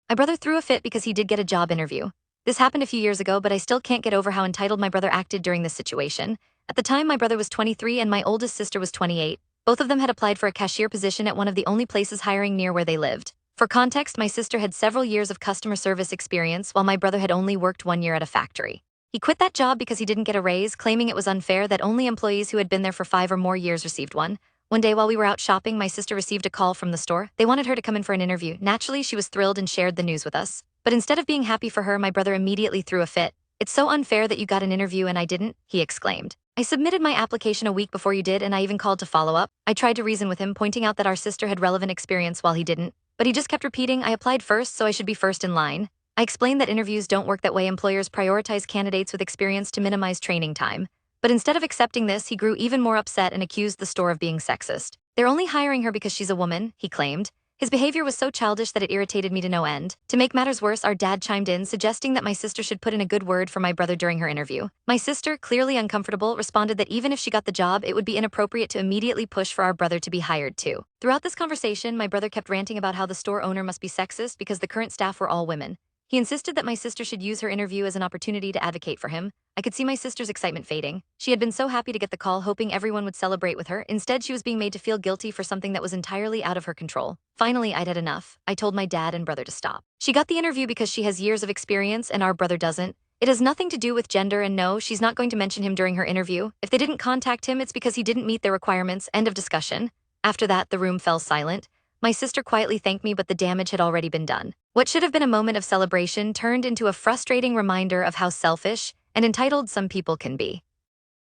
My brother threw a fit because he did get a job interview. This happened a few years ago, but I still can't get over how entitled my brother acted during this situation. At the time, my brother was 23 and my oldest sister was 28. Both of them had applied for a cashier position at one of the only places hiring near where they lived. For context, my sister had several years of customer service experience while my brother had only worked 1 year at a factory. He quit that job because he didn't get a raise, claiming it was unfair that only employees who had been there for 5 or more years received one. One day while we were out shopping, my sister received a call from the store. They wanted her to come in for an interview. Naturally, she was thrilled and shared the news with us. But instead of being happy for her, my brother immediately threw a fit. "It's so unfair that you got an interview and I didn't," he exclaimed. "I submitted my application a week before you did and I even called to follow up." I tried to reason with him, pointing out that our sister had relevant experience while he didn't. But he just kept repeating, "I applied first, so I should be first in line." I explained that interviews don't work that way. Employers prioritize candidates with experience to minimize training time. But instead of accepting this, he grew even more upset and accused the store of being sexist. "They're only hiring her because she's a woman," he claimed. His behavior was so childish that it irritated me to no end. To make matters worse, our dad chimed in, suggesting that my sister should put in a good word for my brother during her interview. My sister, clearly uncomfortable, responded that even if she got the job, it would be inappropriate to immediately push for our brother to be hired too. Throughout this conversation, my brother kept ranting about how the store owner must be sexist because the current staff were all women. He insisted that my sister should use her interview as an opportunity to advocate for him. I could see my sister's excitement fading. She had been so happy to get the call, hoping everyone would celebrate with her. Instead, she was being made to feel guilty for something that was entirely out of her control. Finally, I'd had enough. I told my dad and brother to stop. "She got the interview because she has years of experience and our brother doesn't. It has nothing to do with gender, and no, she's not going to mention him during her interview. If they didn't contact him, it's because he didn't meet their requirements." End of discussion. After that, the room fell silent. My sister quietly thanked me, but the damage had already been done. What should have been a moment of celebration turned into a frustrating reminder of how selfish and entitled some people can be.